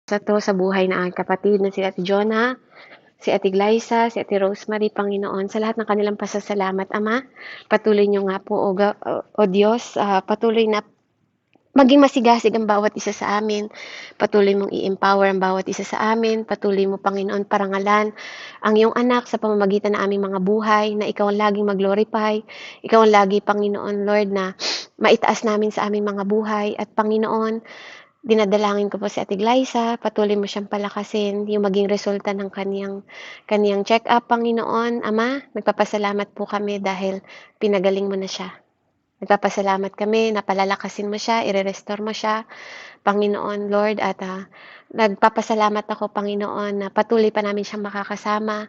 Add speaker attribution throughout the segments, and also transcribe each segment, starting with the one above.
Speaker 1: sa to sa buhay na aking kapatid na si Ate Jonah, si Ate Glyza, si Ate Rosemary, Panginoon, sa lahat ng kanilang pasasalamat, Ama. Patuloy niyo nga po, o Diyos, patuloy na maging masigasig ang bawat isa sa amin. Patuloy mong i-empower ang bawat isa sa amin. Patuloy mo, Panginoon, parangalan ang iyong anak sa pamamagitan ng aming mga buhay, na ikaw ang laging mag-glorify. Ikaw ang lagi, Panginoon, Lord, na maitaas namin sa aming mga buhay. At Panginoon, dinadalangin ko po si Ate Glyza, patuloy mo siyang palakasin, yung maging resulta ng kaniyang check-up, Panginoon. Ama, nagpapasalamat po kami dahil pinagaling mo na siya. Nagpapasalamat kami na palalakasin mo siya, ire-restore mo siya, Panginoon, Lord, at nagpapasalamat ako, Panginoon, na patuloy pa namin siyang makakasama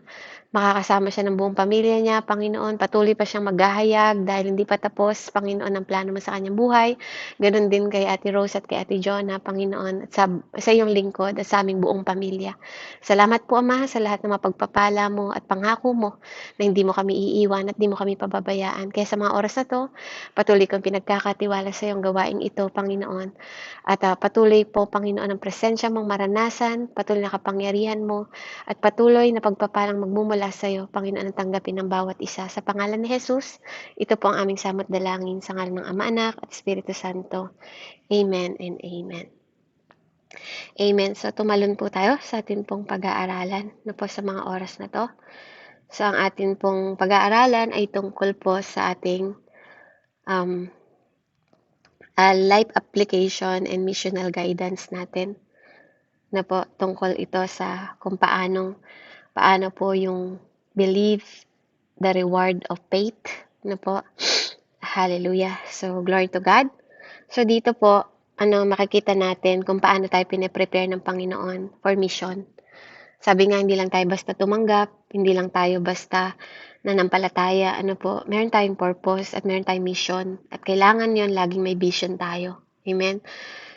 Speaker 1: siya ng buong pamilya niya, Panginoon. Patuloy pa siyang maghahayag dahil hindi pa tapos, Panginoon, ang plano mo sa kanyang buhay. Ganon din kay Ate Rose at kay Ate Jonah, Panginoon, at sa iyong lingkod at sa aming buong pamilya. Salamat po, Ama, sa lahat ng mapagpapala mo at pangako mo na hindi mo kami iiwan at hindi mo kami pababayaan. Kaya sa mga oras na to, patuloy kong pinagkakatiwala sa iyong gawaing ito, Panginoon. At patuloy po, Panginoon, ang presensya mong maranasan, patuloy na kapangyarihan mo, at patuloy na pagpapalang magmumula sa iyo, Panginoon, ang tanggapin ng bawat isa. Sa pangalan ni Jesus, ito po ang aming samot dalangin sa ngalan ng Ama, Anak, at Espiritu Santo. Amen and amen. Amen. So, tumalon po tayo sa atin pong pag-aaralan na po sa mga oras na to. So, ang atin pong pag-aaralan ay tungkol po sa ating life application and missional guidance natin. Na po, tungkol ito sa kung paano po yung believe the reward of faith. Na po, hallelujah. So, glory to God. So, dito po, makikita natin kung paano tayo pine-prepare ng Panginoon for mission. Sabi nga, hindi lang tayo basta tumanggap, hindi lang tayo basta nanampalataya, meron tayong purpose at meron tayong mission. At kailangan yon laging may vision tayo. Amen?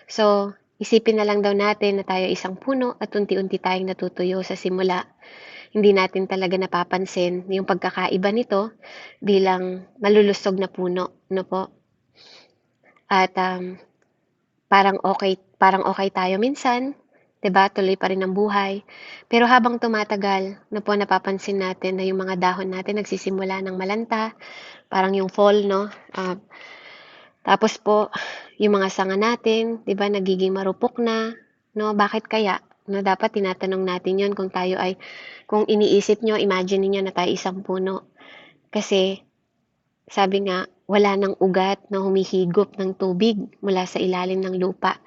Speaker 1: So, isipin na lang daw natin na tayo isang puno at unti-unti tayong natutuyo sa simula. Hindi natin talaga napapansin yung pagkakaiba nito bilang malulusog na puno. Po? At parang okay tayo minsan, 'di ba? Tuloy pa rin ang buhay. Pero habang tumatagal, napapansin natin na yung mga dahon natin nagsisimula ng malanta, parang yung fall, no? Tapos po, yung mga sanga natin, 'di ba, nagiging marupok na, no? Bakit kaya? No, dapat tinatanong natin 'yon kung iniisip nyo, imagine niyo na tayo isang puno. Kasi sabi nga, wala nang ugat na humihigop ng tubig mula sa ilalim ng lupa.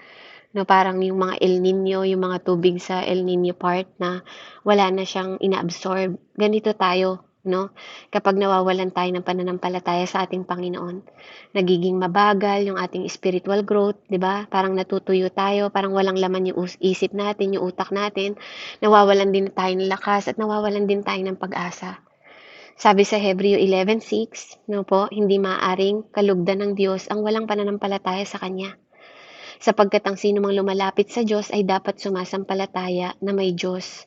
Speaker 1: No, parang yung mga El Nino, yung mga tubig sa El Nino part na wala na siyang inaabsorb. Ganito tayo, no? Kapag nawawalan tayo ng pananampalataya sa ating Panginoon, nagiging mabagal yung ating spiritual growth, 'di ba? Parang natutuyo tayo, parang walang laman yung isip natin, yung utak natin. Nawawalan din tayo ng lakas at nawawalan din tayo ng pag-asa. Sabi sa Hebreo 11:6, no po, hindi maaring kalugdan ng Diyos ang walang pananampalataya sa Kanya. Sapagkat ang sino mang lumalapit sa Diyos ay dapat sumasampalataya na may Diyos.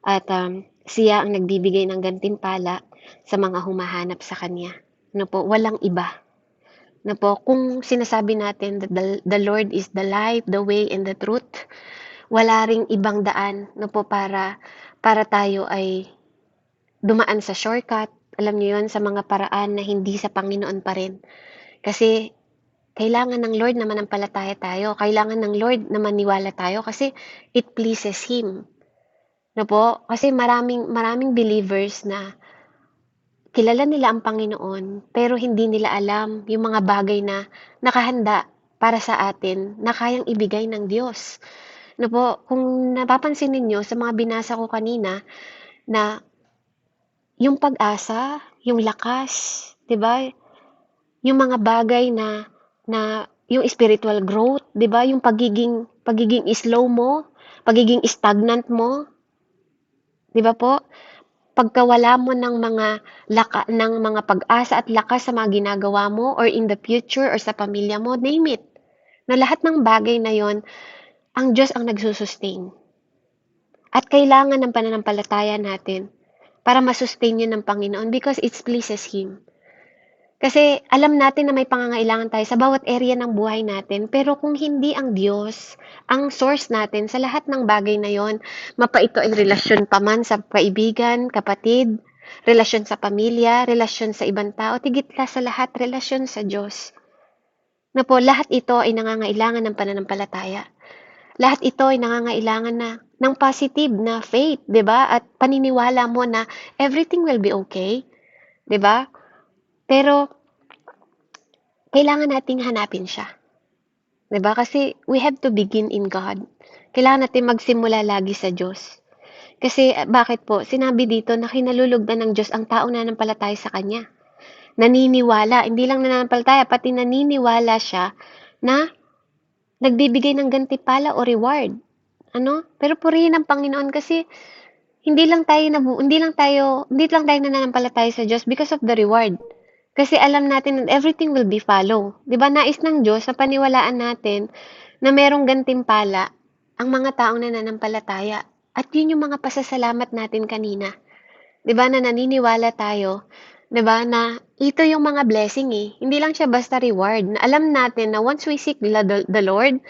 Speaker 1: At siya ang nagbibigay ng gantimpala sa mga humahanap sa Kanya. No po, walang iba. No po, kung sinasabi natin that the Lord is the life, the way, and the truth, wala ring ibang daan, no po, para tayo ay dumaan sa shortcut, alam niyo yon, sa mga paraan na hindi sa Panginoon pa rin. Kasi kailangan ng Lord na manampalataya tayo. Kailangan ng Lord na maniwala tayo kasi it pleases Him. No po? Kasi maraming believers na kilala nila ang Panginoon pero hindi nila alam yung mga bagay na nakahanda para sa atin na kayang ibigay ng Diyos. No po? Kung napapansin ninyo sa mga binasa ko kanina na yung pag-asa, yung lakas, 'di ba? Yung mga bagay na yung spiritual growth, 'di ba? Yung pagiging slow mo, pagiging stagnant mo, 'di ba po? Pagkawala mo ng mga pag-asa at lakas sa mga ginagawa mo or in the future or sa pamilya mo, name it. Na lahat ng bagay na 'yon, ang Diyos ang nagsusustain. At kailangan ng pananampalataya natin para masustain yun ng Panginoon because it pleases Him. Kasi alam natin na may pangangailangan tayo sa bawat area ng buhay natin, pero kung hindi ang Diyos ang source natin sa lahat ng bagay na yon, mapa ito ay relasyon pa man sa kaibigan, kapatid, relasyon sa pamilya, relasyon sa ibang tao, tigit sa lahat, relasyon sa Diyos. Na po, lahat ito ay nangangailangan ng pananampalataya. Lahat ito ay nangangailangan na ng positive na faith, 'di ba? At paniniwala mo na everything will be okay, 'di ba? Pero kailangan nating hanapin siya, 'di ba? Kasi we have to begin in God. Kailangan natin magsimula lagi sa Diyos. Kasi bakit po? Sinabi dito na kinalulugdan ng Diyos ang taong nananampalataya sa Kanya. Naniniwala, hindi lang nananampalataya, pati naniniwala siya na nagbibigay ng gantimpala o reward. Ano? Pero purihin ang Panginoon kasi hindi lang tayo nananampalataya sa Diyos because of the reward. Kasi alam natin that everything will be follow. 'Di ba? Nais ng Diyos na paniwalaan natin na merong gantimpala ang mga taong nananampalataya. At yun yung mga pasasalamat natin kanina. 'Di ba na naniniwala tayo, 'di ba na ito yung mga blessing eh. Hindi lang siya basta reward. Na alam natin na once we seek the Lord,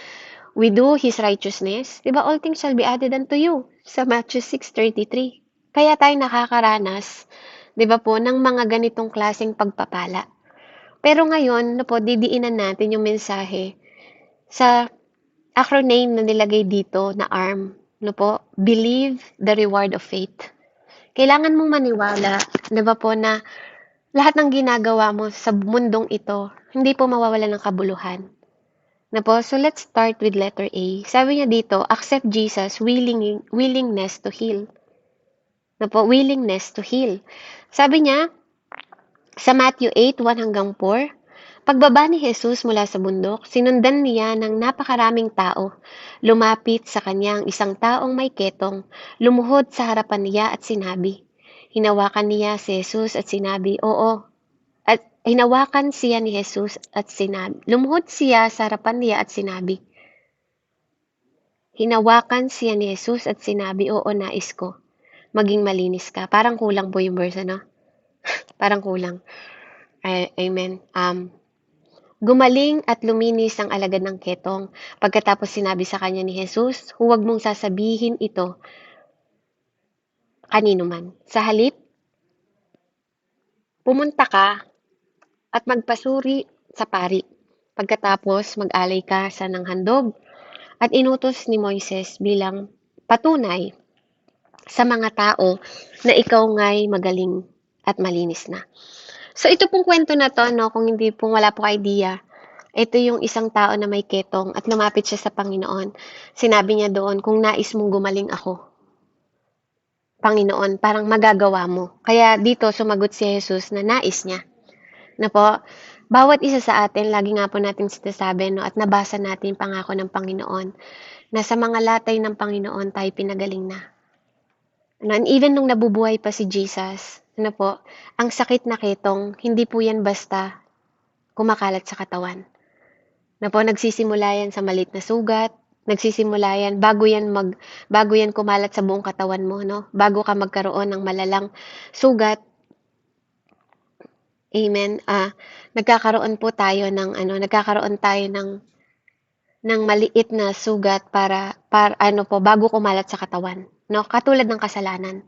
Speaker 1: we do His righteousness, 'di ba all things shall be added unto you sa Matthew 6:33. Kaya tayo nakakaranas, 'di ba po, ng mga ganitong klaseng pagpapala. Pero ngayon, no po, didiinan natin yung mensahe sa acronym na nilagay dito na ARM, no po, Believe the Reward of Faith. Kailangan mong maniwala, 'di ba po, na lahat ng ginagawa mo sa mundong ito, hindi po mawawala ng kabuluhan. Na po, so let's start with letter A. Sabi niya dito, accept Jesus' willingness to heal. Na po, willingness to heal. Sabi niya, sa Matthew 8:1-4, pagbaba ni Jesus mula sa bundok, sinundan niya ng napakaraming tao. Lumapit sa kanya ang isang taong may ketong, lumuhod sa harapan niya at sinabi. Hinawakan niya si Jesus at sinabi, oo. At hinawakan siya ni Jesus at sinabi. Lumuhod siya sa harapan niya at sinabi. Hinawakan siya ni Jesus at sinabi, oo, nais ko. Maging malinis ka. Parang kulang po yung verse, no? Parang kulang. Amen. Gumaling at luminis ang alagad ng ketong. Pagkatapos sinabi sa kanya ni Jesus, huwag mong sasabihin ito kanino man. Sa halip, pumunta ka at magpasuri sa pari. Pagkatapos, mag-alay ka sa ng handog at inutos ni Moises bilang patunay sa mga tao na ikaw nga'y magaling at malinis na. So, ito pong kwento na to, no, kung hindi pong wala po idea, ito yung isang tao na may ketong at lumapit siya sa Panginoon. Sinabi niya doon, kung nais mong gumaling ako, Panginoon, parang magagawa mo. Kaya dito sumagot si Jesus na nais niya. Na po, bawat isa sa atin, lagi nga po natin sinasabi, no, at nabasa natin pangako ng Panginoon, na sa mga latay ng Panginoon tayo pinagaling na. And even nung nabubuhay pa si Jesus, ano po, ang sakit na ketong, hindi po yan basta kumakalat sa katawan. Na po, nagsisimula yan sa maliit na sugat, nagsisimula yan, bago yan kumalat sa buong katawan mo, no? Bago ka magkaroon ng malalang sugat, amen, nagkakaroon tayo ng maliit na sugat para bago kumalat sa katawan, no? Katulad ng kasalanan.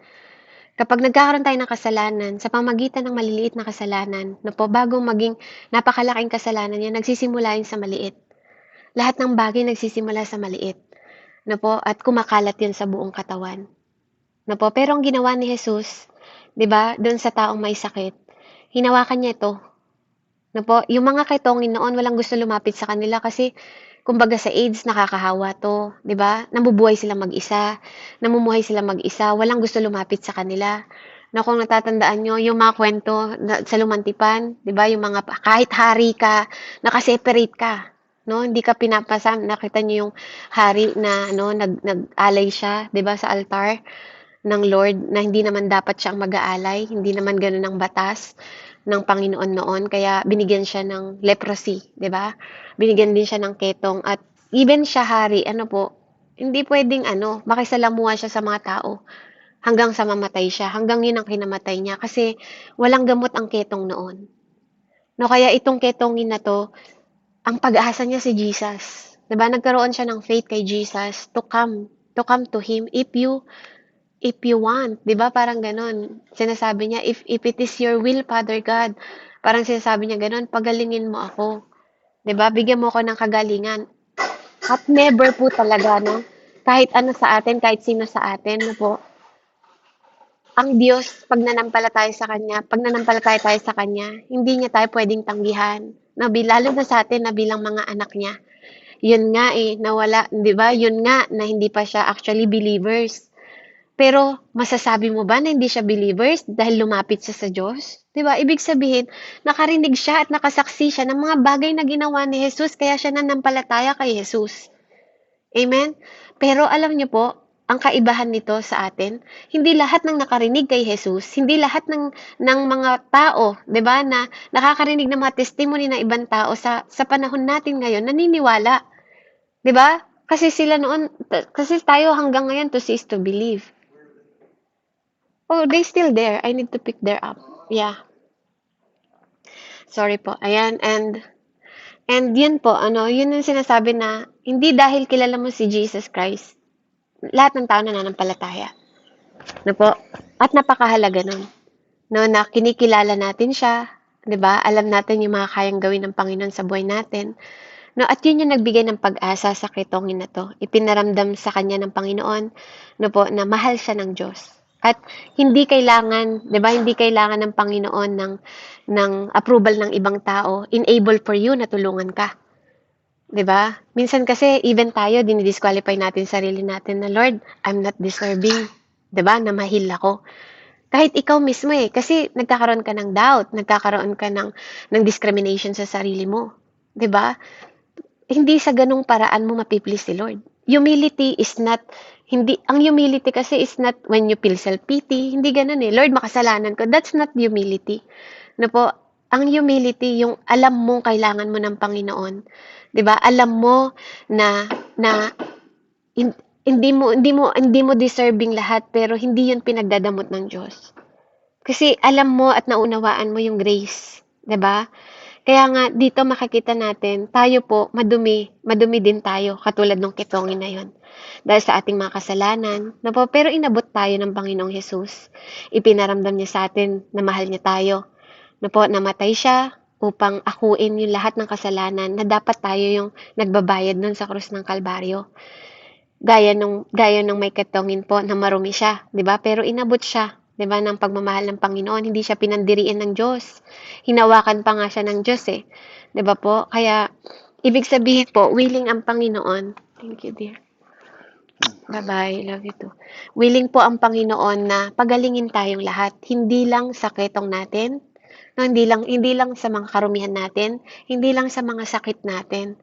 Speaker 1: Kapag nagkakaroon tayo ng kasalanan, sa pamagitan ng maliliit na kasalanan, no po, bago maging napakalaking kasalanan yan, nagsisimula yun sa maliit. Lahat ng bagay nagsisimula sa maliit, no po, at kumakalat yun sa buong katawan. No po, pero ang ginawa ni Jesus, 'di ba, doon sa taong may sakit, hinawakan niya ito. No po, yung mga ketongin noon walang gusto lumapit sa kanila kasi kumbaga sa AIDS nakakahawa 'to, 'di ba? Nabubuhay sila mag-isa, namumuhay sila mag-isa, walang gusto lumapit sa kanila. Na kung natatandaan nyo, yung mga kwento sa Lumantipan, 'di ba? Yung mga kahit hari ka, naka-separate ka, no? Hindi ka pinapasam. Nakita niyo yung hari na nag-alay siya, 'di ba, sa altar ng Lord na hindi naman dapat siyang mag-aalay, hindi naman gano'n ang batas ng Panginoon noon, kaya binigyan siya ng leprosy, 'di ba? Binigyan din siya ng ketong at even siya hari, hindi pwedeng makisalamuha siya sa mga tao hanggang sa mamatay siya, hanggang 'yun ang kinamatay niya kasi walang gamot ang ketong noon. No, kaya itong ketongin na 'to, ang pag-asa niya si Jesus. 'Di ba nagkaroon siya ng faith kay Jesus to come to him if you want, 'di ba parang gano'n. Sinasabi niya, if it is your will, Father God, parang sinasabi niya gano'n, pagalingin mo ako. 'Di ba? Bigyan mo ako ng kagalingan. At never po talaga, no? Kahit ano sa atin, kahit sino sa atin, no po, ang Diyos, pag nanampalataya tayo sa Kanya, hindi niya tayo pwedeng tanggihan. Lalo na sa atin na bilang mga anak niya. Yun nga eh, nawala, di ba? Yun nga na hindi pa siya actually believers. Pero masasabi mo ba na hindi siya believers dahil lumapit siya sa Diyos? 'Di ba? Ibig sabihin, nakarinig siya at nakasaksi siya ng mga bagay na ginawa ni Jesus kaya siya nanampalataya kay Jesus. Amen? Pero alam niyo po, ang kaibahan nito sa atin, hindi lahat ng nakarinig kay Jesus, hindi lahat ng mga tao, 'di ba, na nakakarinig ng mga testimony ng ibang tao sa panahon natin ngayon naniniwala, 'di ba? Kasi tayo hanggang ngayon to see is to believe. Oh, they still there. I need to pick their up. Yeah. Sorry po. Ayan. And yun po, yun yung sinasabi na hindi dahil kilala mo si Jesus Christ, lahat ng tao nananampalataya. No po? At napakahalaga nun. No, na kinikilala natin siya, 'di ba? Alam natin yung mga kayang gawin ng Panginoon sa buhay natin. No, at yun yung nagbigay ng pag-asa sa ketongin na to. Ipinaramdam sa kanya ng Panginoon, no po, na mahal siya ng Diyos. At hindi kailangan, 'di ba? Hindi kailangan ng Panginoon ng approval ng ibang tao, enable for you na tulungan ka. 'Di ba? Minsan kasi even tayo dinidisqualify natin sarili natin na Lord, I'm not deserving, 'di ba? Na mahil ako. Kahit ikaw mismo eh, kasi nagkakaroon ka ng doubt, nagkakaroon ka ng discrimination sa sarili mo. 'Di ba? Hindi sa ganung paraan mo mapiplease si Lord. Humility is not, ang humility kasi is not when you feel self-pity, hindi ganun eh. Lord, makasalanan ko. That's not humility. Ano po, ang humility, yung alam mong kailangan mo ng Panginoon. 'Di ba? Alam mo na hindi mo deserving lahat pero hindi 'yun pinagdadamot ng Diyos. Kasi alam mo at naunawaan mo yung grace, 'di ba? Kaya nga dito makikita natin, tayo po madumi din tayo katulad ng ketongin na 'yon. Dahil sa ating mga kasalanan, na po, pero inabot tayo ng Panginoong Hesus. Ipinaramdam niya sa atin na mahal niya tayo. Na po, namatay siya upang akuin yung lahat ng kasalanan na dapat tayo yung nagbabayad nun sa krus ng Kalbaryo. Gaya nung may ketongin po na marumi siya, 'di ba? Pero inabot siya, 'di ba, ng pagmamahal ng Panginoon, hindi siya pinandirian ng Diyos. Hinawakan pa nga siya ng Diyos eh. 'Di ba po? Kaya ibig sabihin po, willing ang Panginoon. Thank you, dear. Bye-bye. Love you too. Willing po ang Panginoon na pagalingin tayong lahat, hindi lang sa ketong natin, no, hindi lang sa mga karumihan natin, hindi lang sa mga sakit natin.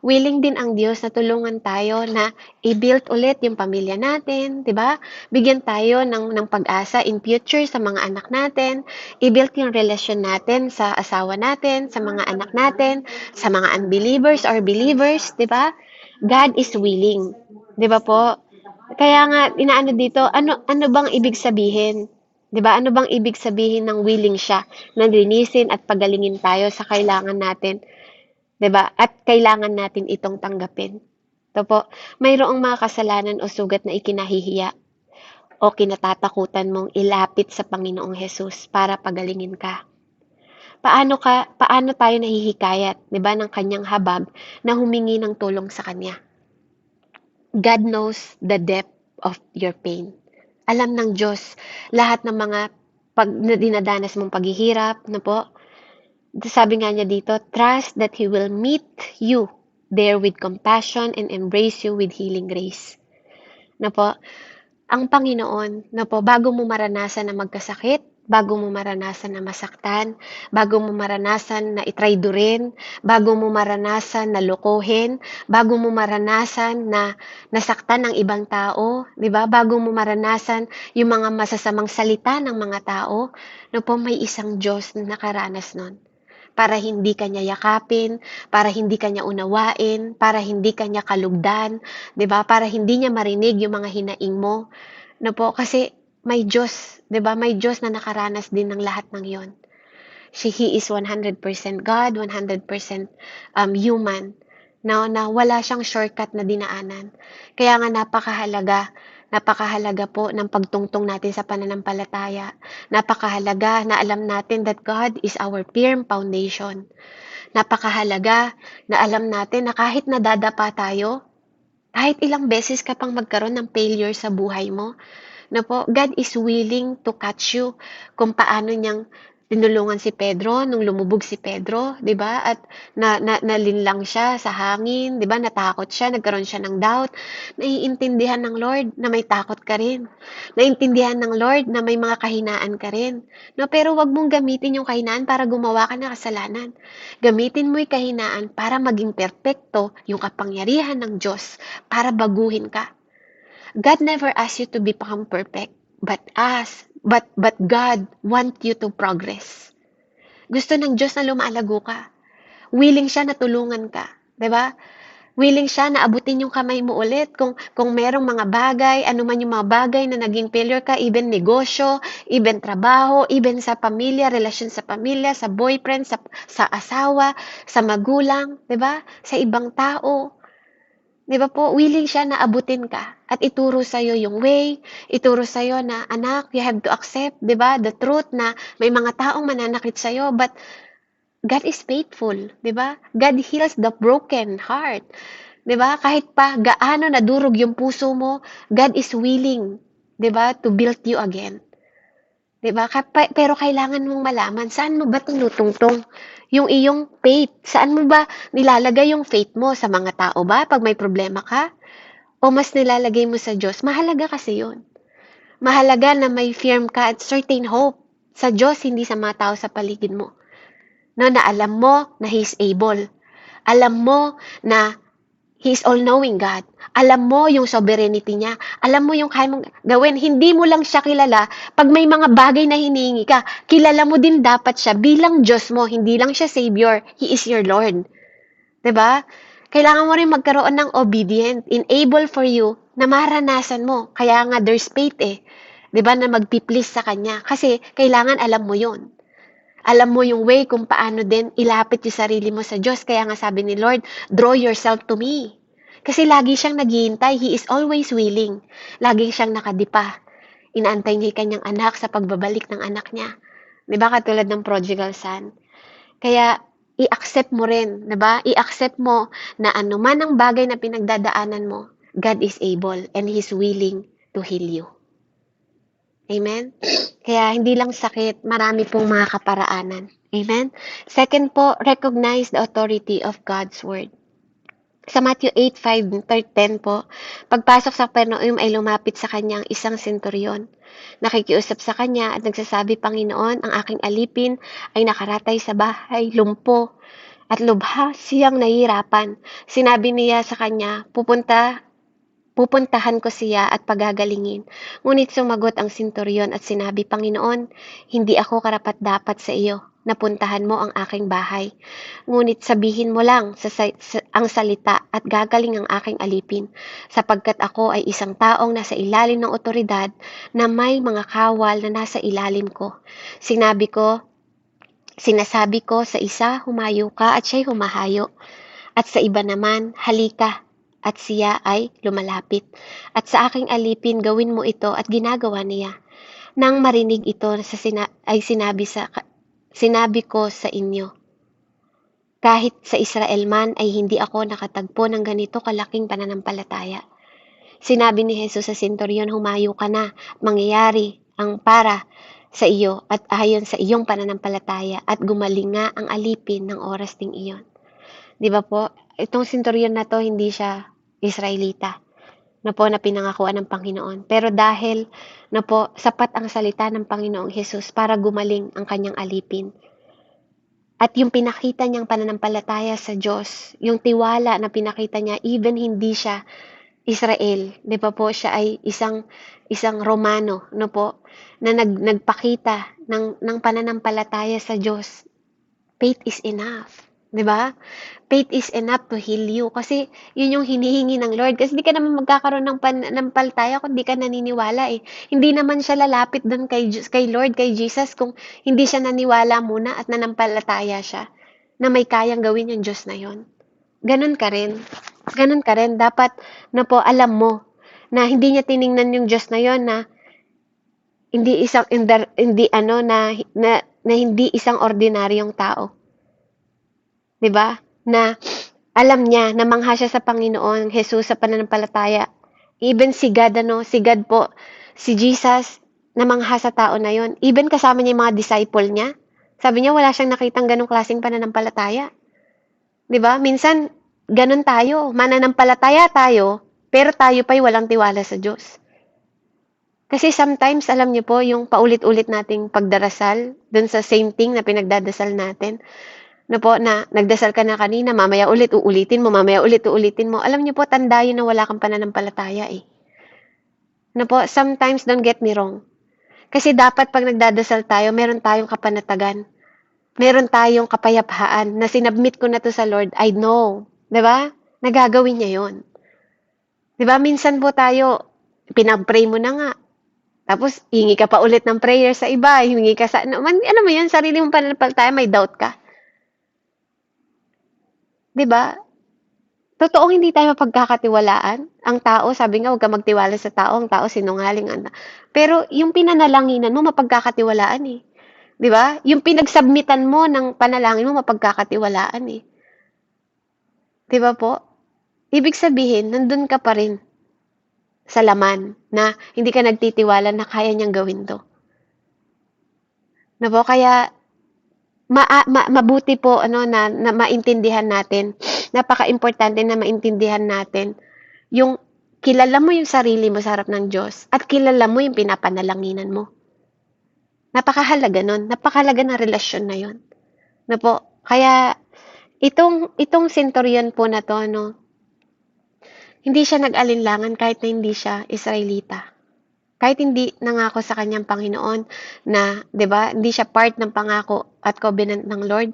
Speaker 1: Willing din ang Diyos na tulungan tayo na i-build ulit yung pamilya natin, 'di ba? Bigyan tayo ng pag-asa in future sa mga anak natin, i-build yung relasyon natin sa asawa natin, sa mga anak natin, sa mga unbelievers or believers, 'di ba? God is willing, 'di ba po? Kaya nga inaano dito, ano bang ibig sabihin? 'Di ba? Ano bang ibig sabihin ng willing siya na linisin at pagalingin tayo sa kailangan natin, 'di ba? At kailangan natin itong tanggapin. Ito po, mayroong mga kasalanan o sugat na ikinahihiya o kinatatakutan mong ilapit sa Panginoong Hesus para pagalingin ka. Paano tayo nahihikayat, 'di ba, ng kanyang habag na humingi ng tulong sa kanya? God knows the depth of your pain. Alam ng Diyos lahat ng mga na dinadanas mong paghihirap, na po. Sabi nga niya dito, trust that He will meet you there with compassion and embrace you with healing grace. Na po, ang Panginoon, na po, bago mo maranasan na magkasakit, bago mo maranasan na masaktan, bago mo maranasan na itraydurin, bago mo maranasan na lokohin, bago mo maranasan na nasaktan ng ibang tao, 'di ba? Bago mo maranasan yung mga masasamang salita ng mga tao, na po, may isang Diyos na nakaranas nun para hindi kanya yakapin, para hindi kanya unawain, para hindi kanya kalugdan, 'di ba? Para hindi niya marinig yung mga hinaing mo. No po, kasi may Diyos, 'di ba? May Diyos na nakaranas din ng lahat ng 'yon. He is 100% God, 100% human. No, na wala siyang shortcut na dinaanan. Kaya nga napakahalaga po ng pagtungtong natin sa pananampalataya. Napakahalaga na alam natin that God is our firm foundation. Napakahalaga na alam natin na kahit nadadapa tayo, kahit ilang beses ka pang magkaroon ng failure sa buhay mo, na po, God is willing to catch you kung paano niyang tinulungan si Pedro nung lumubog si Pedro, 'di ba? At nalinlang siya sa hangin, 'di ba? Natakot siya, nagkaroon siya ng doubt. Naiintindihan ng Lord na may takot ka rin. Naiintindihan ng Lord na may mga kahinaan ka rin. No, pero 'wag mong gamitin yung kahinaan para gumawa ka ng kasalanan. Gamitin mo yung kahinaan para maging perpekto yung kapangyarihan ng Diyos para baguhin ka. God never asks you to become perfect, but God want you to progress. Gusto ng Diyos na lumalago ka. Willing siya na tulungan ka, 'di ba? Willing siya na abutin yung kamay mo ulit kung merong mga bagay, ano man yung mga bagay na naging failure ka, even negosyo, even trabaho, even sa pamilya, relasyon sa pamilya, sa boyfriend, sa asawa, sa magulang, 'di ba? Sa ibang tao. 'Di ba po, willing siya na abutin ka at ituro sa'yo yung way, ituro sa'yo na, "Anak, you have to accept, 'di ba, the truth na may mga taong mananakit sa'yo, but God is faithful, 'di ba? God heals the broken heart." 'Di ba? Kahit pa gaano nadurog yung puso mo, God is willing, 'di ba, to build you again. 'Di ba? Pero kailangan mong malaman saan mo ba tinutungtong yung iyong faith. Saan mo ba nilalagay yung faith mo? Sa mga tao ba pag may problema ka? O mas nilalagay mo sa Diyos? Mahalaga kasi yun. Mahalaga na may firm ka at certain hope sa Diyos, hindi sa mga tao sa paligid mo. No, na alam mo na He is able. Alam mo na He is all-knowing God. Alam mo yung sovereignty niya. Alam mo yung kaya mong gawin. Hindi mo lang siya kilala pag may mga bagay na hinihingi ka. Kilala mo din dapat siya bilang Diyos mo. Hindi lang siya Savior. He is your Lord. 'Di ba? Kailangan mo rin magkaroon ng obedient, enable for you na maranasan mo. Kaya nga there's faith eh. 'Di ba na magpiplease sa kanya kasi kailangan alam mo 'yon. Alam mo yung way kung paano din ilapit yung sarili mo sa Diyos. Kaya nga sabi ni Lord, draw yourself to me. Kasi lagi siyang naghihintay. He is always willing. Lagi siyang nakadipa. Inaantay niya yung kanyang anak sa pagbabalik ng anak niya. 'Di ba katulad ng prodigal son? Kaya i-accept mo rin, 'di ba? I-accept mo na anuman ang bagay na pinagdadaanan mo, God is able and He's willing to heal you. Amen? Kaya hindi lang sakit, marami pong mga kaparaanan. Amen? Second po, recognize the authority of God's Word. Sa Matthew 8:5-10 po, pagpasok sa Kapernaum ay lumapit sa kanya ang isang senturyon. Nakikiusap sa kanya at nagsasabi, "Panginoon, ang aking alipin ay nakaratay sa bahay, lumpo, at lubha siyang nahihirapan." Sinabi niya sa kanya, pupuntahan ko siya at pagagalingin. Ngunit sumagot ang senturyon at sinabi, "Panginoon, hindi ako karapat-dapat sa iyo na puntahan mo ang aking bahay. Ngunit sabihin mo lang ang salita at gagaling ang aking alipin, sapagkat ako ay isang taong nasa ilalim ng otoridad na may mga kawal na nasa ilalim ko. Sinasabi ko sa isa, humayo ka at siya'y humahayo. At sa iba naman, halika, at siya ay lumalapit. At sa aking alipin, gawin mo ito at ginagawa niya. Nang marinig ito sinabi ko sa inyo, kahit sa Israel man ay hindi ako nakatagpo ng ganito kalaking pananampalataya. Sinabi ni Jesus sa senturyon, humayo ka na, mangyayari ang para sa iyo at ayon sa iyong pananampalataya at gumaling nga ang alipin ng oras ding iyon. Di ba po? Itong senturyon na to, hindi siya Israelita na po na pinangakuan ng Panginoon. Pero dahil na po sapat ang salita ng Panginoong Jesus para gumaling ang kanyang alipin. At yung pinakita niyang pananampalataya sa Diyos, yung tiwala na pinakita niya, even hindi siya Israel, di ba po, siya ay isang Romano, no po, na nagpakita ng pananampalataya sa Diyos. Faith is enough. 'Di ba? Faith is enough to heal you kasi yun yung hinihingi ng Lord. Kasi di ka naman magkakaroon ng pananampalataya kung di ka naniniwala eh. Hindi naman siya lalapit doon kay Lord, kay Jesus kung hindi siya naniwala muna at nanampalataya siya na may kayang gawin yung Diyos na yon. Ganun ka rin. Ganun ka rin. Dapat na po alam mo na hindi niya tiningnan yung Diyos na yon na hindi ano na hindi isang ordinaryong tao. 'Di ba? Na alam niya na mangha siya sa Panginoon Jesus sa pananampalataya. Even si God, si God po, si Jesus, namangha sa tao na yon. Even kasama niya yung mga disciple niya. Sabi niya, wala siyang nakitang ganong klaseng pananampalataya. 'Di ba? Minsan, ganon tayo. Mananampalataya tayo, pero tayo pa'y walang tiwala sa Diyos. Kasi sometimes, alam niyo po, yung paulit-ulit nating pagdarasal, dun sa same thing na pinagdadasal natin, na po, na nagdasal ka na kanina, mamaya ulit uulitin mo, mamaya ulit uulitin mo. Alam niyo po, tanda yun na wala kang pananampalataya eh. Na po, sometimes, don't get me wrong. Kasi dapat pag nagdadasal tayo, meron tayong kapanatagan. Meron tayong kapayapaan na sinabmit ko na to sa Lord. I know. 'Di ba? Nagagawin niya yon. 'Di ba? Minsan po tayo, pinag-pray mo na nga. Tapos, hingi ka pa ulit ng prayer sa iba. Hingi ka sa, ano mo yan, sarili mong pananampalataya, may doubt ka. 'Di ba? Totoong hindi tayo mapagkakatiwalaan. Ang tao, sabi nga, huwag ka magtiwala sa tao. Ang tao, sinungaling. Pero yung pinanalanginan mo, mapagkakatiwalaan eh. 'Di ba? Yung pinagsubmitan mo ng panalangin mo, mapagkakatiwalaan eh. 'Di ba po? Ibig sabihin, nandun ka pa rin sa laman na hindi ka nagtitiwala na kaya niyang gawin to. Na po, kaya mabuti po na maintindihan natin. Napaka-importante na maintindihan natin yung kilala mo yung sarili mo sa harap ng Diyos at kilala mo yung pinapanalanginan mo. Napakahalaga nun. Napakahalaga ng relasyon na yun. Na po, kaya itong centurion po na to, hindi siya nag-alinlangan kahit na hindi siya Israelita. Kahit hindi nangako sa kanyang Panginoon na, 'di ba, hindi siya part ng pangako at covenant ng Lord,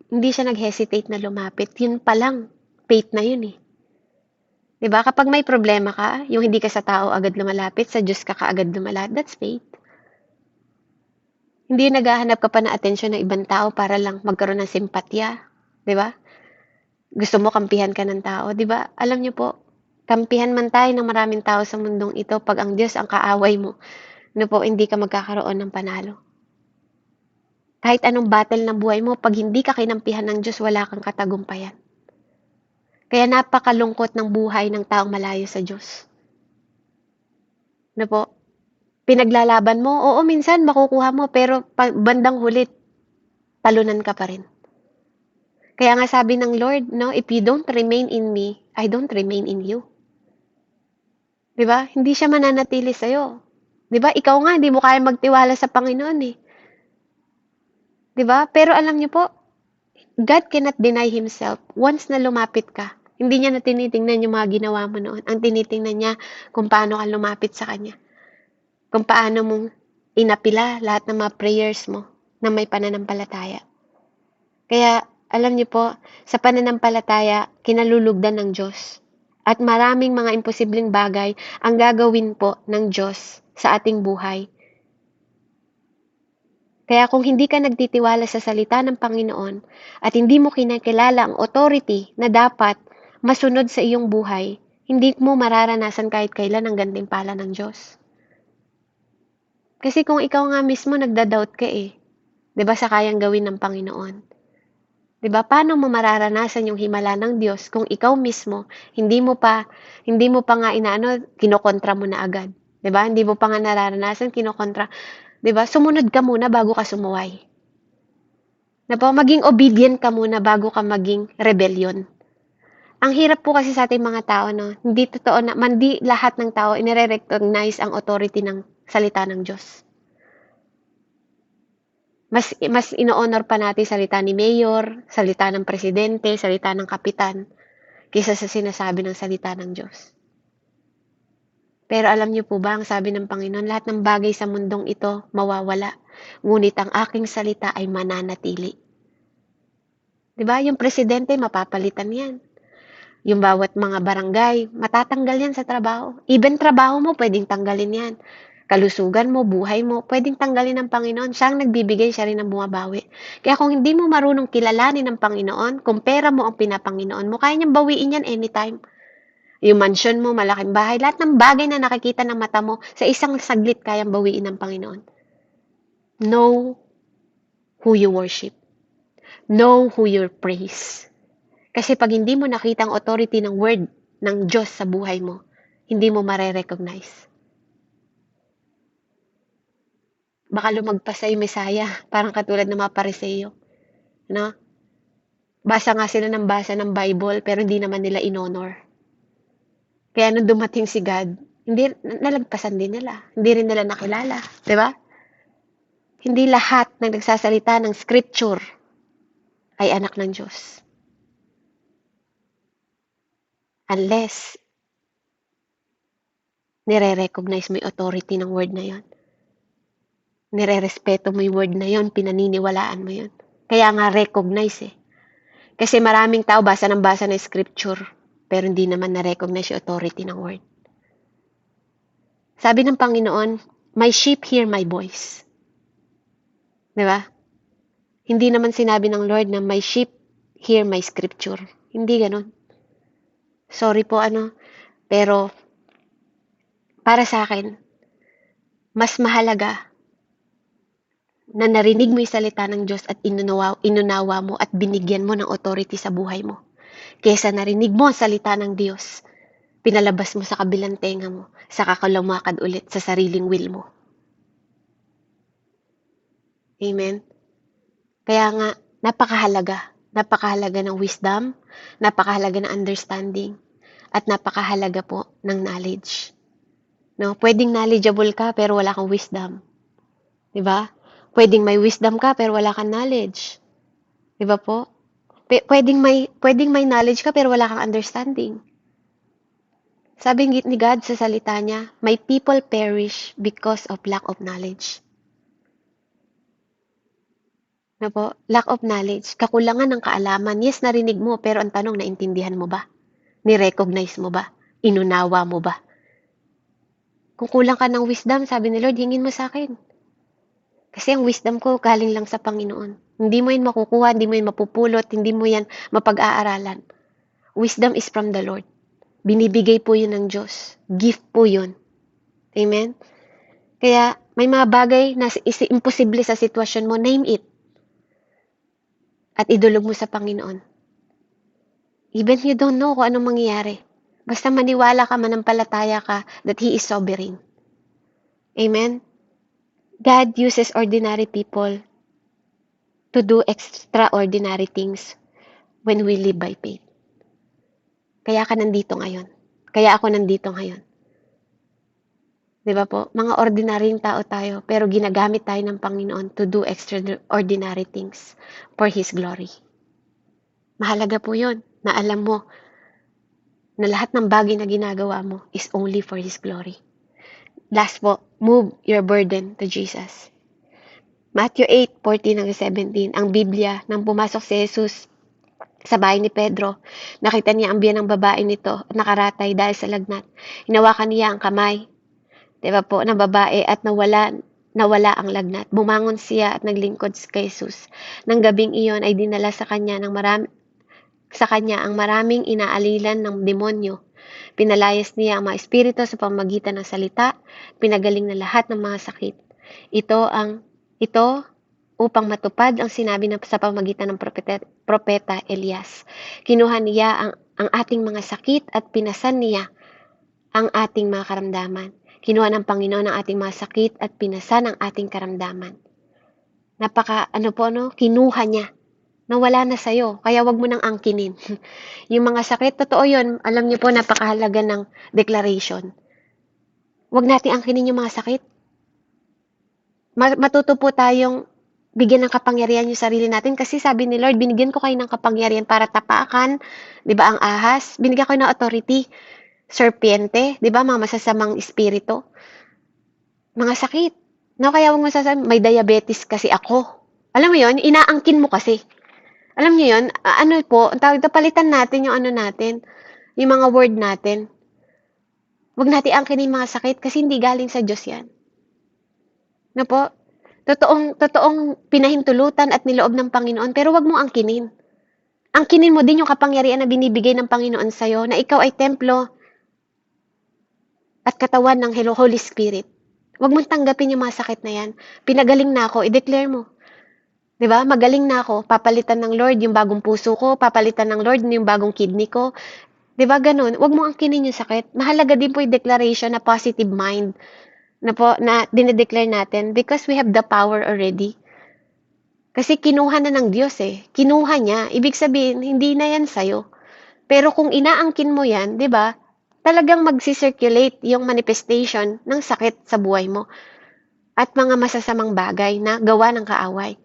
Speaker 1: hindi siya nag-hesitate na lumapit. Yun pa lang, faith na yun eh. 'Di ba? Kapag may problema ka, yung hindi ka sa tao agad lumalapit, sa Diyos ka kaagad lumalapit, that's faith. Hindi yung naghahanap ka pa ng atensyon ng ibang tao para lang magkaroon ng simpatya, 'di ba? Gusto mo kampihan ka ng tao, 'di ba? Alam niyo po, kampihan man tayo ng maraming tao sa mundong ito, pag ang Diyos ang kaaway mo, po, hindi ka magkakaroon ng panalo. Kahit anong battle ng buhay mo, pag hindi ka kinampihan ng Diyos, wala kang katagumpayan. Kaya napakalungkot ng buhay ng taong malayo sa Diyos. Po, pinaglalaban mo, oo, minsan makukuha mo, pero bandang huli, talunan ka pa rin. Kaya nga sabi ng Lord, if you don't remain in me, I don't remain in you. 'Di ba? Hindi siya mananatili sa'yo. 'Di ba? Ikaw nga, hindi mo kaya magtiwala sa Panginoon eh. 'Di ba? Pero alam niyo po, God cannot deny Himself. Once na lumapit ka, hindi niya na tinitingnan yung mga ginawa mo noon. Ang tinitingnan niya kung paano ka lumapit sa Kanya. Kung paano mong inapila lahat ng mga prayers mo na may pananampalataya. Kaya, alam niyo po, sa pananampalataya, kinalulugdan ng Diyos. At maraming mga imposibleng bagay ang gagawin po ng Diyos sa ating buhay. Kaya kung hindi ka nagtitiwala sa salita ng Panginoon at hindi mo kinakilala ang authority na dapat masunod sa iyong buhay, hindi mo mararanasan kahit kailan ang gantimpala ng Diyos. Kasi kung ikaw nga mismo nagda-doubt ka eh, 'di ba, sa kayang gawin ng Panginoon? 'Di ba? Paano mo mararanasan yung himala ng Diyos kung ikaw mismo hindi mo pa nga kinokontra mo na agad, 'di ba? Hindi mo pa nga nararanasan, kinokontra. 'Di ba? Sumunod ka muna bago ka sumuway. Maging obedient ka muna bago ka maging rebellion. Ang hirap po kasi sa ating mga tao, hindi totoo na, hindi lahat ng tao inire-recognize ang authority ng salita ng Diyos. Mas ino-honor pa natin salita ni mayor, salita ng presidente, salita ng kapitan, kaysa sa sinasabi ng salita ng Diyos. Pero alam niyo po ba, ang sabi ng Panginoon, lahat ng bagay sa mundong ito mawawala, ngunit ang aking salita ay mananatili. 'Di ba? Yung presidente, mapapalitan yan. Yung bawat mga barangay, matatanggal yan sa trabaho. Even trabaho mo, pwedeng tanggalin yan. Kalusugan mo, buhay mo, pwedeng tanggalin ng Panginoon. Siya ang nagbibigay, siya rin ang bumabawi. Kaya kung hindi mo marunong kilalanin ng Panginoon, kung pera mo ang pinapanginoon mo, kaya niyang bawiin yan anytime. Yung mansion mo, malaking bahay, lahat ng bagay na nakikita ng mata mo, sa isang saglit kayang bawiin ng Panginoon. Know who you worship. Know who you praise. Kasi pag hindi mo nakita ang authority ng word ng Diyos sa buhay mo, hindi mo mare-recognize. Baka lumagpas sa'yo Mesaya, parang katulad ng mga Pariseo, no? Basa nga sila ng basa ng Bible, pero hindi naman nila inonor. Kaya nung dumating si God, hindi, nalagpasan din nila. Hindi rin nila nakilala. Di ba? Hindi lahat ng nagsasalita ng scripture ay anak ng Diyos. Unless nire-recognize mo yung authority ng word na yon. Nire-respeto mo yung word na yon, pinaniniwalaan mo yon. Kaya nga recognize eh. Kasi maraming tao basa ng scripture, pero hindi naman na-recognize yung authority ng word. Sabi ng Panginoon, my sheep hear my voice. Di ba? Hindi naman sinabi ng Lord na my sheep hear my scripture. Hindi ganun. Sorry po pero para sa akin, mas mahalaga na narinig mo yung salita ng Diyos at inunawa mo at binigyan mo ng authority sa buhay mo. Kesa narinig mo ang salita ng Diyos, pinalabas mo sa kabilang tenga mo, saka ka lumakad ulit sa sariling will mo. Amen? Kaya nga, napakahalaga ng wisdom, napakahalaga ng understanding, at napakahalaga po ng knowledge. No, pwedeng knowledgeable ka pero wala kang wisdom. 'Di ba? Pwedeng may wisdom ka pero wala kang knowledge. 'Di ba po? Pwedeng may knowledge ka pero wala kang understanding. Sabi ni God sa salita niya, my people perish because of lack of knowledge. Na po? Lack of knowledge. Kakulangan ng kaalaman. Yes, narinig mo, pero ang tanong, naintindihan mo ba? Ni-recognize mo ba? Inunawa mo ba? Kung kulang ka ng wisdom, sabi ni Lord, hingin mo sa akin. Kasi ang wisdom ko galing lang sa Panginoon. Hindi mo yan makukuha, hindi mo yan mapupulot, hindi mo yan mapag-aaralan. Wisdom is from the Lord. Binibigay po yun ng Diyos. Gift po yun. Amen? Kaya may mga bagay na imposible sa sitwasyon mo, name it. At idulog mo sa Panginoon. Even you don't know kung anong mangyayari. Basta maniwala ka, manampalataya ka that He is sovereign. Amen? God uses ordinary people to do extraordinary things when we live by faith. Kaya ka nandito ngayon. Kaya ako nandito ngayon. Di ba po? Mga ordinaryong tao tayo, pero ginagamit tayo ng Panginoon to do extraordinary things for His glory. Mahalaga po yun, na alam mo na lahat ng bagay na ginagawa mo is only for His glory. Last po, move your burden to Jesus. Matthew 8:14-17, ang Biblia, nang pumasok si Jesus sa bahay ni Pedro, nakita niya ang biyan ng babae nito, nakaratay dahil sa lagnat. Hinawakan niya ang kamay, diba po, ng babae at nawala ang lagnat. Bumangon siya at naglingkod kay Jesus. Nang gabing iyon ay dinala sa kanya ang maraming inaalilan ng demonyo. Pinalayas niya ang mga espiritu sa pamamagitan ng salita, pinagaling na lahat ng mga sakit. Ito upang matupad ang sinabi sa pamamagitan ng propeta Elias. Kinuha niya ang ating mga sakit at pinasan niya ang ating mga karamdaman. Kinuha ng Panginoon ang ating mga sakit at pinasan ang ating karamdaman. Kinuha niya. Nawala na sa'yo, kaya wag mo nang angkinin. Yung mga sakit, totoo yun. Alam niyo po, napakahalaga ng declaration. Wag natin angkinin yung mga sakit. Matuto po tayong bigyan ng kapangyarihan yung sarili natin kasi sabi ni Lord, binigyan ko kayo ng kapangyarihan para tapakan, 'di ba, ang ahas, binigyan ko ng authority, serpiente, 'di ba, mga masasamang espiritu, mga sakit. No, kaya wag mo sasabihin, may diabetes kasi ako. Alam mo 'yon, inaangkin mo kasi. Alam niyo yun? Ano po, ang tawag dito, palitan natin yung ano natin, yung mga word natin. Huwag natin angkinin yung mga sakit kasi hindi galing sa Diyos yan. Na po? Totoong pinahintulutan at niloob ng Panginoon, pero wag mong angkinin. Angkinin mo din yung kapangyarihan na binibigay ng Panginoon sa'yo, na ikaw ay templo at katawan ng Holy Spirit. Wag mong tanggapin yung mga sakit na yan. Pinagaling na ako, i-declare mo. 'Di ba? Magaling na ako, papalitan ng Lord yung bagong puso ko, papalitan ng Lord yung bagong kidney ko. 'Di ba ganun? Wag mong angkinin yung sakit. Mahalaga din po yung declaration na positive mind na po na dinedeclare natin because we have the power already. Kasi kinuha na ng Diyos eh. Kinuha niya. Ibig sabihin, hindi na yan sa'yo. Pero kung inaangkin mo yan, di ba, talagang magsisirculate yung manifestation ng sakit sa buhay mo at mga masasamang bagay na gawa ng kaaway.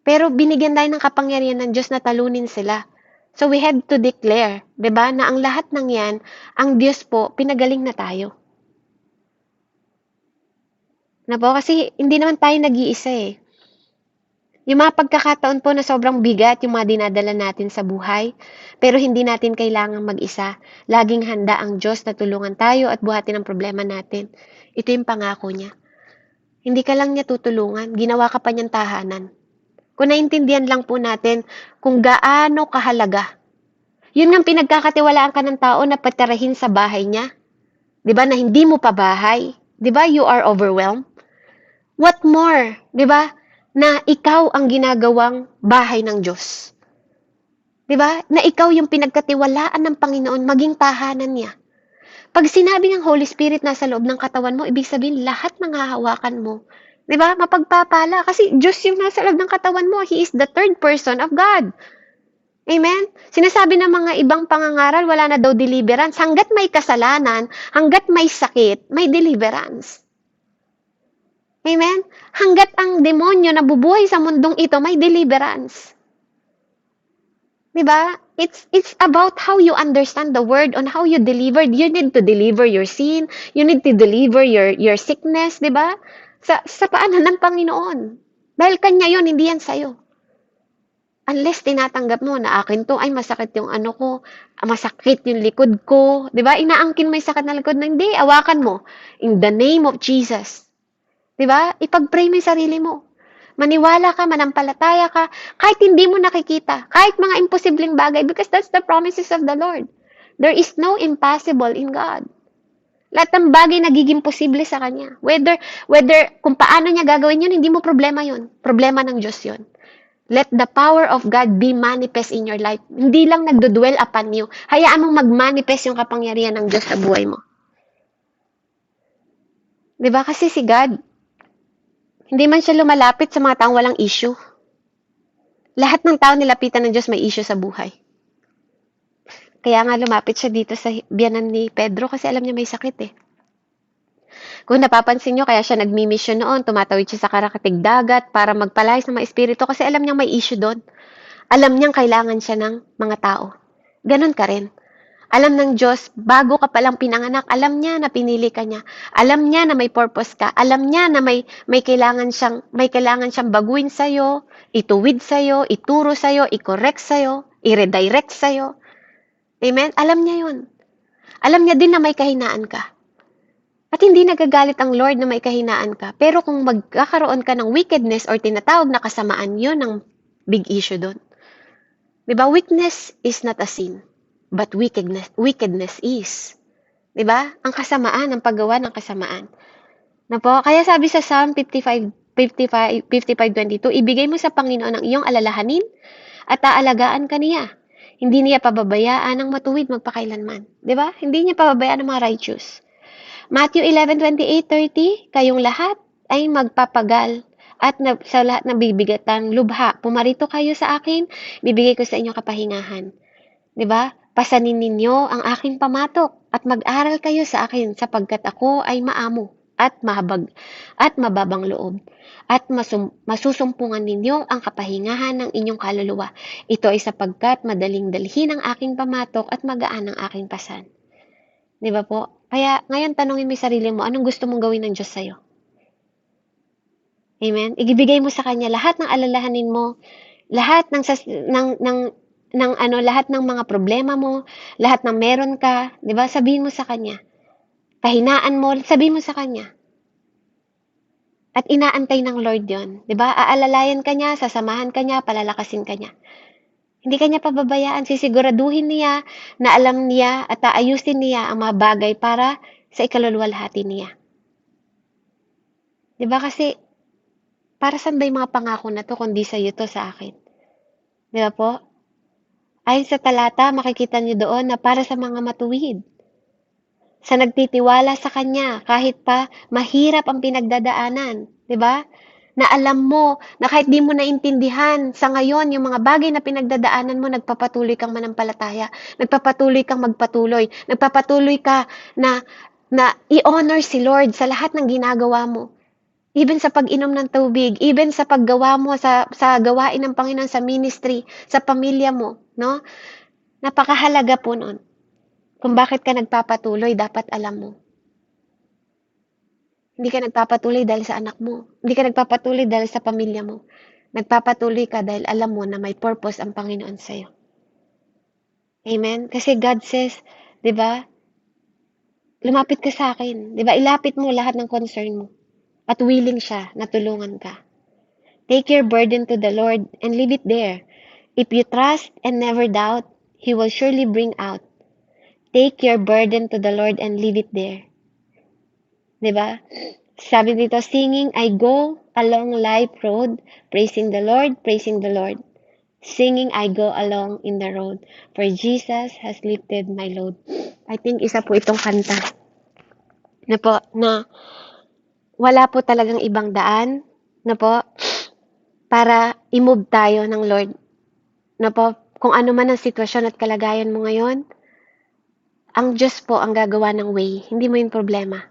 Speaker 1: Pero binigyan tayo ng kapangyarihan ng Diyos na talunin sila. So we have to declare, 'di ba, na ang lahat ng 'yan, ang Diyos po pinagaling na tayo. Na po kasi hindi naman tayo nag-iisa eh. Yung mga pagkakataon po na sobrang bigat yung mga dinadala natin sa buhay, pero hindi natin kailangang mag-isa. Laging handa ang Diyos na tulungan tayo at buhatin ang problema natin. Ito yung pangako niya. Hindi ka lang niya tutulungan, ginawa ka pa niyang tahanan. Kung naintindihan lang po natin kung gaano kahalaga. Yun ang pinagkakatiwalaan ka ng tao na patirahin sa bahay niya. 'Di ba na hindi mo pa bahay? 'Di ba you are overwhelmed? What more? 'Di ba? Na ikaw ang ginagawang bahay ng Diyos. 'Di ba? Na ikaw yung pinagkatiwalaan ng Panginoon maging tahanan niya. Pag sinabi ng Holy Spirit nasa loob ng katawan mo, ibig sabihin lahat ng hahawakan mo. 'Di ba? Mapagpapala kasi Diyos yung nasa loob ng katawan mo. He is the third person of God. Amen? Sinasabi ng mga ibang pangangaral, wala na daw deliverance. Hanggat may kasalanan, hanggat may sakit, may deliverance. Amen? Hanggat ang demonyo nabubuhay sa mundong ito, may deliverance. Diba? It's about how you understand the word, on how you deliver. You need to deliver your sin. You need to deliver your sickness, diba? Sa paanan ng Panginoon. Dahil kanya yon, hindi yan sa'yo. Unless tinatanggap mo na akin to, ay masakit yung ano ko, masakit yung likod ko, 'di ba? Inaangkin mo yung sakit na likod na hindi, awakan mo. In the name of Jesus. 'Di ba? Ipag-pray mo yung sarili mo. Maniwala ka, manampalataya ka, kahit hindi mo nakikita, kahit mga imposibleng bagay, because that's the promises of the Lord. There is no impossible in God. Lahat ng bagay nagiging posible sa Kanya. Whether kung paano niya gagawin yun, hindi mo problema yun. Problema ng Diyos yun. Let the power of God be manifest in your life. Hindi lang nagdudwell upon you. Hayaan mong mag-manifest yung kapangyarihan ng Diyos sa buhay mo. Diba? Kasi si God, hindi man siya lumalapit sa mga taong walang issue. Lahat ng tao nilapitan ng Diyos may issue sa buhay. Kaya nga lumapit siya dito sa biyanan ni Pedro kasi alam niya may sakit eh. Kung napapansin nyo, kaya siya nagmi-mission noon, tumatawid siya sa Karakatig Dagat para magpalayas ng mga espiritu kasi alam niyang may issue doon. Alam niyang kailangan siya ng mga tao. Ganon ka rin. Alam ng Diyos, bago ka palang pinanganak, alam niya na pinili ka niya. Alam niya na may purpose ka. Alam niya na may kailangan siyang baguhin sa'yo, ituwid sa'yo, ituro sa'yo, i-correct sa'yo, i-redirect sa'yo. Amen? Alam niya yun. Alam niya din na may kahinaan ka. At hindi nagagalit ang Lord na may kahinaan ka. Pero kung magkakaroon ka ng wickedness or tinatawag na kasamaan, yun ang big issue doon. Diba? Weakness is not a sin. But wickedness is. 'Di ba? Ang kasamaan, ang paggawa ng kasamaan. Na po, kaya sabi sa Psalm 55:22, ibigay mo sa Panginoon ang iyong alalahanin at aalagaan ka niya. Hindi niya pababayaan ang matuwid magpakailanman. 'Di ba? Hindi niya pababayaan ang mga righteous. Matthew 11:28-30, kayong lahat ay magpapagal at sa lahat ng bibigatan lubha. Pumarito kayo sa akin, bibigay ko sa inyo kapahingahan. 'Di ba? Pasanin ninyo ang aking pamatok at mag-aral kayo sa akin sapagkat ako ay maamo at mababang loob at masusumpungan ninyo ang kapahingahan ng inyong kaluluwa. Ito ay sapagkat madaling dalhin ang aking pamatok at magaan ang aking pasan. 'Di ba po? Kaya ngayon tanungin mo 'yung sarili mo, anong gusto mong gawin ng Diyos sa'yo? Amen? Ibigay mo sa Kanya lahat ng alalahanin mo, Lahat lahat ng mga problema mo, lahat ng meron ka, 'di ba? Sabihin mo sa kanya. Kahinaan mo, sabihin mo sa kanya. At inaantay ng Lord 'yon, 'di ba? Aalalayan ka niya, sasamahan ka niya, palalakasin ka niya. Hindi ka niya pababayaan, sisiguraduhin niya na alam niya at aayusin niya ang mga bagay para sa ikaluluwalhati niya. 'Di ba kasi, para saan ba yung mga pangako na to kundi sa iyo to, sa akin? 'Di ba po? Ayon sa talata, makikita niyo doon na para sa mga matuwid, sa nagtitiwala sa Kanya kahit pa mahirap ang pinagdadaanan, 'di ba? Na alam mo na kahit di mo naintindihan sa ngayon yung mga bagay na pinagdadaanan mo, nagpapatuloy kang manampalataya, nagpapatuloy kang magpatuloy, nagpapatuloy ka na i-honor si Lord sa lahat ng ginagawa mo. Even sa pag-inom ng tubig, even sa paggawa mo sa gawain ng Panginoon sa ministry, sa pamilya mo, no? Napakahalaga po noon. Kung bakit ka nagpapatuloy, dapat alam mo. Hindi ka nagpapatuloy dahil sa anak mo. Hindi ka nagpapatuloy dahil sa pamilya mo. Nagpapatuloy ka dahil alam mo na may purpose ang Panginoon sa'yo. Amen? Kasi God says, di ba, lumapit ka sa akin. Di ba, ilapit mo lahat ng concern mo. At willing siya na tulungan ka. Take your burden to the Lord and leave it there. If you trust and never doubt, He will surely bring out. Take your burden to the Lord and leave it there. Diba? Sabi dito, singing, I go along life road, praising the Lord, praising the Lord. Singing, I go along in the road, for Jesus has lifted my load. I think isa po itong kanta na wala po talagang ibang daan para i-move tayo ng Lord. Kung ano man ang sitwasyon at kalagayan mo ngayon, ang Diyos po ang gagawa ng way, hindi mo yung problema.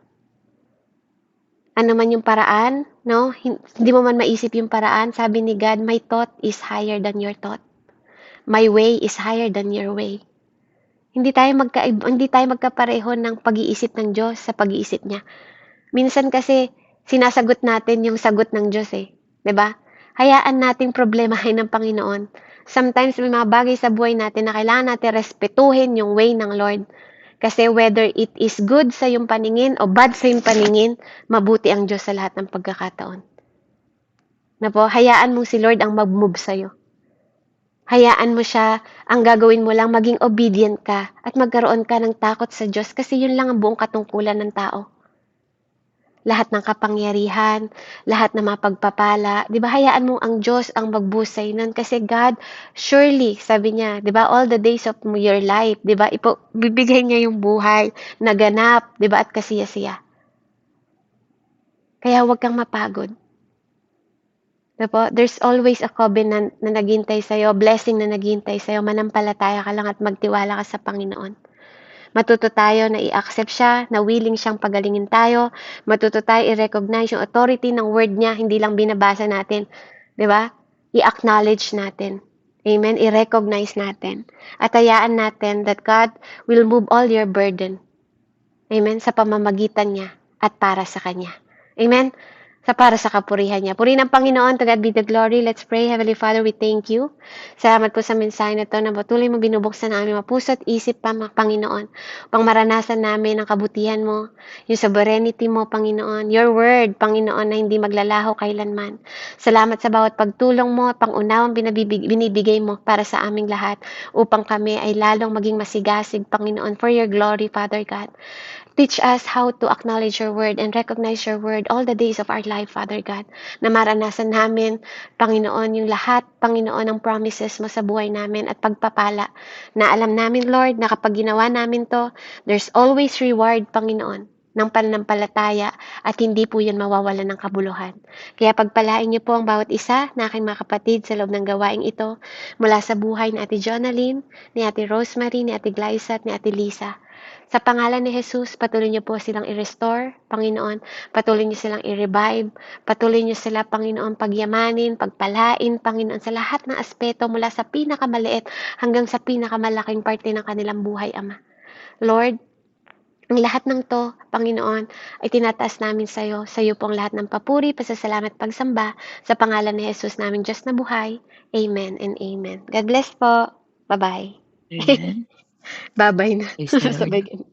Speaker 1: Ano man yung paraan, no? Hindi mo man maisip yung paraan, sabi ni God, my thought is higher than your thought. My way is higher than your way. Hindi tayo magkapareho ng pag-iisip ng Diyos sa pag-iisip niya. Minsan kasi sinasagot natin yung sagot ng Diyos eh, 'di ba? Hayaan nating problemahin ng Panginoon. Sometimes may mga bagay sa buhay natin na kailangan natin respetuhin yung way ng Lord. Kasi whether it is good sa iyong paningin o bad sa iyong paningin, mabuti ang Diyos sa lahat ng pagkakataon. Hayaan mo si Lord ang mag-move sa'yo. Hayaan mo siya, ang gagawin mo lang, maging obedient ka at magkaroon ka ng takot sa Diyos kasi yun lang ang buong katungkulan ng tao. Lahat ng kapangyarihan, lahat ng mapagpapala, di ba hayaan mo ang Diyos ang magbusay nun kasi God, surely, sabi niya, di ba, all the days of your life, di ba, bibigay niya yung buhay, naganap, di ba, at kasiya-siya. Kaya huwag kang mapagod. There's always a covenant na naghintay sa'yo, blessing na naghintay sa'yo, manampalataya ka lang at magtiwala ka sa Panginoon. Matuto tayo na i-accept siya, na willing siyang pagalingin tayo, matuto tayo i-recognize yung authority ng word niya, hindi lang binabasa natin. Diba? I-acknowledge natin. Amen? I-recognize natin. At hayaan natin that God will move all your burden. Amen? Sa pamamagitan niya at para sa Kanya. Amen? Para sa kapurihan niya. Purihin ng Panginoon, to God be the glory. Let's pray. Heavenly Father, we thank you. Salamat po sa mensahe na ito na patuloy mo binubuksan ang aming mga puso at isip pa, Panginoon, upang maranasan namin ang kabutihan mo, yung sovereignty mo, Panginoon, your word, Panginoon, na hindi maglalaho kailanman. Salamat sa bawat pagtulong mo at pangunawang binibigay mo para sa aming lahat upang kami ay lalong maging masigasig, Panginoon, for your glory, Father God. Teach us how to acknowledge your word and recognize your word all the days of our life, Father God. Na maranasan namin, Panginoon, yung lahat, Panginoon, ng promises mo sa buhay namin at pagpapala. Na alam namin, Lord, na kapag ginawa namin to, there's always reward, Panginoon, ng pananampalataya at hindi po yun mawawalan ng kabuluhan. Kaya pagpalain niyo po ang bawat isa na aking mga kapatid sa loob ng gawaing ito mula sa buhay ni Ate Jonaline, ni Ate Rosemary, ni Ate Glyza at ni Ate Lisa. Sa pangalan ni Jesus, patuloy niyo po silang i-restore, Panginoon. Patuloy niyo silang i-revive. Patuloy niyo sila, Panginoon, pagyamanin, pagpalain, Panginoon, sa lahat ng aspeto mula sa pinakamaliit hanggang sa pinakamalaking parte ng kanilang buhay, Ama. Lord, Ang lahat ng 'to, Panginoon, ay tinataas namin sa'yo. Sa'yo po ang lahat ng papuri, pasasalamat, pagsamba sa pangalan ni Jesus naming Diyos na buhay. Amen and amen. God bless po. Bye-bye.
Speaker 2: Amen.
Speaker 1: Babay na.
Speaker 2: Praise the Lord.
Speaker 1: Sabay ganun.